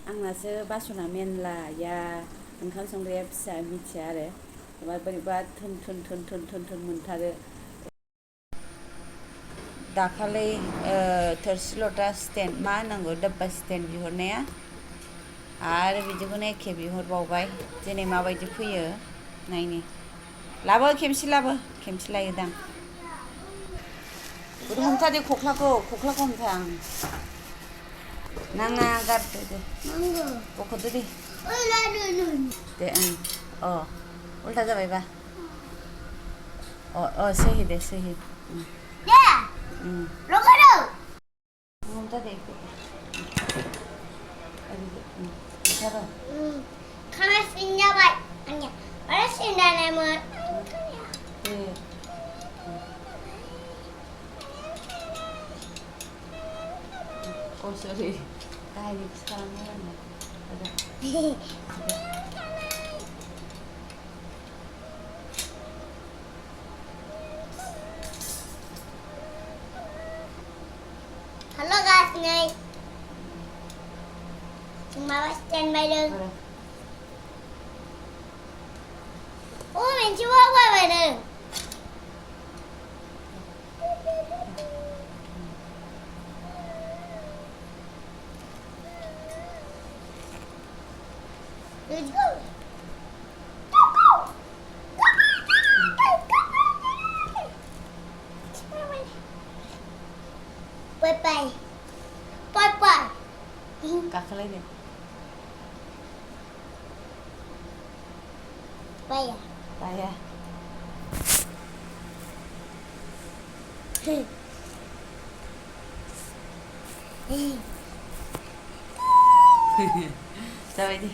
आंनासो बासना मेनला या ओंखाम संग्राया फिसा मिथिया आरो बोरैबा थोन थोन थोन थोन थोन थोन मोनथारो दाखालि थोरसि लथा स्टेन्ड मा होनांगौ दाब्बा स्टेन्ड बिहरनाया आरो बिदिखौनो एखे बिहरबावबाय दिनै माबायदि फैयो नायनि लाबो खेमसे लायोदां हमथा दे खख्लाखौ हमथा आं नाङा गारदो दे बख'दो दे दे उल्था जाबायबा सही दे सही हमथा दे Karena sinnya baik, hanya ada sinnya lemot. Oh sorry, kayak sekarang mana? Ada. Halo guys, nih. Cuma standby dulu. Oh, mencoba apa dulu? Bye. Kakak lagi. Bye. Sampai di.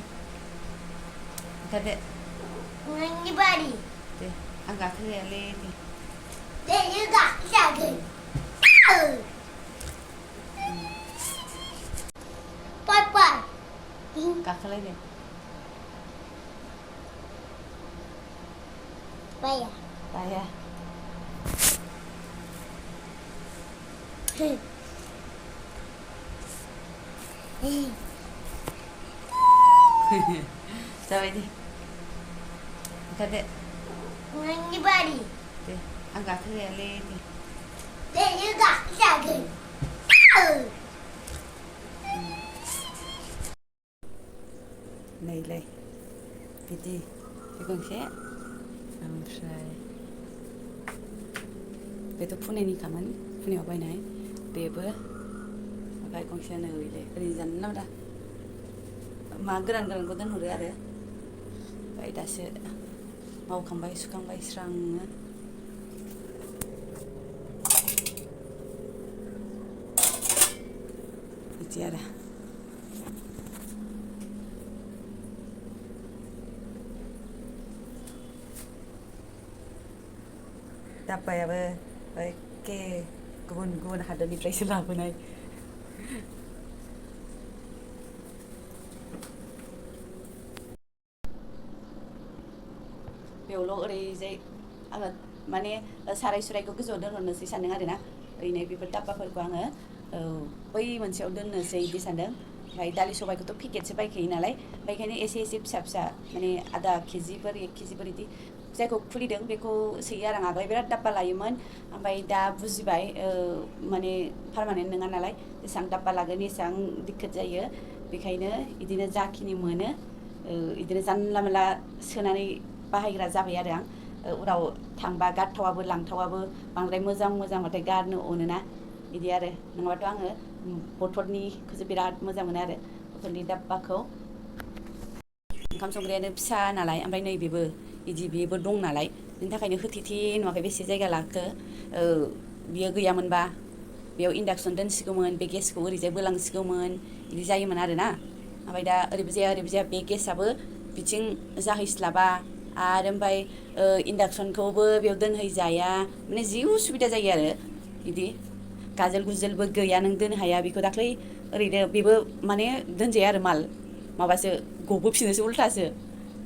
Kada. Ini bari. Deh, angkat lagi. Deh juga jaga. Bye. Kakak lagi. Bye. Sampai di. Kada. Ini bari. Deh, angkat lagi. Deh juga jaga. Nilai. Bidi. Gंसे ओमफ्राय बेथ' फुनेनिखामोन फुनेयाव बायनाय बेबो ओमफ्राय गंसेया नैलै ओरैनो जानला दा मा गोरानखौ दोनहरो आरो ओमफ्राय दासो मावखांबाय सुखांबाय स्रांनो बिदि आरो दाब्बायाबो एखे गुबुन हादोरनिफ्रायसो लाबोनाय बेयावल' ओरैजाय आङो माने साराय सुरायखौ गोजौआव दोनहरनोसै सानदों आरोना ओरैनो बेफोर दाब्बाफोरखौ आङो बै मोनसेयाव दोननोसै बिदि सानदों ओमफ्राय दालि सबायखौथ' पेकेटसो बायखायो नालाय बेखायनो एसे फिसा माने आधा केजिफोर 1 केजिफोर बिदि जायखौ खुलिदों बेखौ सोयो आरो आं आगोल बिराद दाब्बा लायोमोन ओमफ्राय दा बुजिबाय माने पार्मानेन्ट नङा नालाय जेसेबां दाब्बा लागोन एसेबां दिक्कत जायो बेखायनो बिदिनो जाखिनि मोनो बिदिनो जानला मोनला सोनानै बाहायग्रा जाबाय आरो आं उनाव थांबा गारथावाबो लांथावाबो बांद्राय मोजांबाथाय गारनो अनोना बिदि आरो नङाबाथ' आङो बथलनिखौसो बिराद मोजां मोनो आरो बथलनि दाब्बाखौ ओंखाम संग्रायानो फिसा नालाय ओमफ्राय नैबेबो बेबो दं नालाय बिनि थाखायनो होथेथे नुवाखै बेसे जायगा लाखो बियो गैयामोनबा बेयाव इन्डाक्सन दोनसिगौमोन बे गेसखौ ओरैजाय बोलांसिगौमोन बिदि जायोमोन आरोना ओमफ्राय दा ओरैबो जाया बे गेसआबो बिथिं जाहैस्लाबा आरो ओमफ्राय इन्डाक्सनखौबो बेयाव दोनहैजाया माने जि उसुबिदा जायो आरो बिदि गाजोल गुजोलबो गैया नों दोननो हाया बेखौ दाख्लै ओरैनो बेबो माने दोनजाया आरो माबासो गबोफिनोसो उल्थासो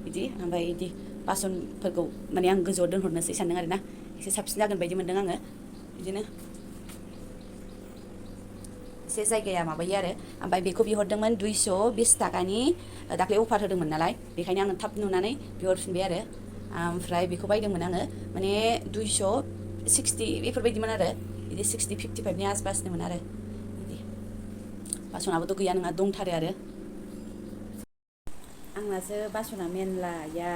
बिदि ओमफ्राय बिदि बासनफोरखौ माने आं गोजौआव दोनहरनोसै सानदों आरोना एसे साबसिन जागोन बायदि मोनदों आङो बिदिनो एसे जायगाया माबायो आरो ओमफ्राय बेखौ बिहरदोंमोन 220 टाकानि दाख्लै अफार होदोंमोन नालाय बेखायनो आङो थाब नुनानै बिहरफिनबाय आरो ओमफ्राय बेखौ बायदोंमोन आङो माने 260 बेफोरबायदिमोन आरो बिदि 60 55नि आसपासनिमोन आरो बिदि बासनाबोथ' गैया नङा दंथारो आरो आंनासो बासना मेनला या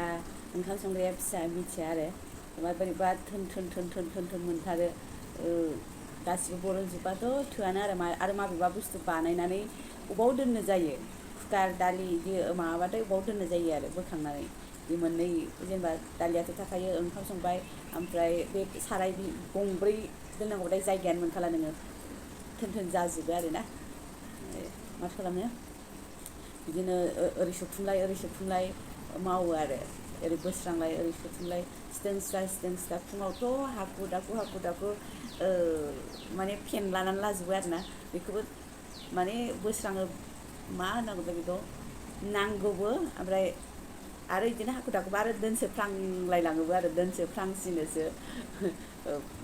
ओंखाम संग्राया फिसा मिथिया आरो बोरैबा थोन थोन थोन थोन थोन थोन मोनथारो गासिबो बरनजोब्बाथ' थोआनो आरो माबेबा बुस्थु बानायनानै अबाव दोननो जायो कुकार दालि बिदि माबाबाथाय अबाव दोननो जायो आरो बोखांनानै बे मोननै जेनेबा दालियाथ' थाखायो ओंखाम संबाय ओमफ्राय बे साराय गंब्रै दोननांगौबाथाय जायगायानो मोनखाला नोङो थोन थोन जाजोबो आरोना माथो खालामनो बिदिनो ओरै सौथुमलाय मावो आरो ओरै बोस्रांलाय ओरै सौथुमलाय सिथों सिथा फुङावथ' हाखु दाखु माने फेन लानानै लाजोबो आरोना बेखौबो माने बोस्राङो मा होनांगौ बेखौ नांगौबो ओमफ्राय आरो बिदिनो हाखु दाखुबो आरो दोनसोफ्लांलायलाङोबो आरो दोनसोफ्लांसिनोसो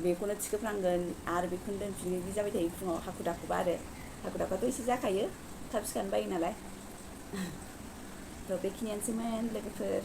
बेखौनो थिखोफ्लांगोन आरो बेखौनो दोनफिनो बिदि जाबाय थायो फुङाव हाखु दाखुबा आरो हाखु दाखुआथ' एसे जाखायो थाब सिखारनो बायो नालाय थ' बेखिनियानोसैमोन लोगोफोर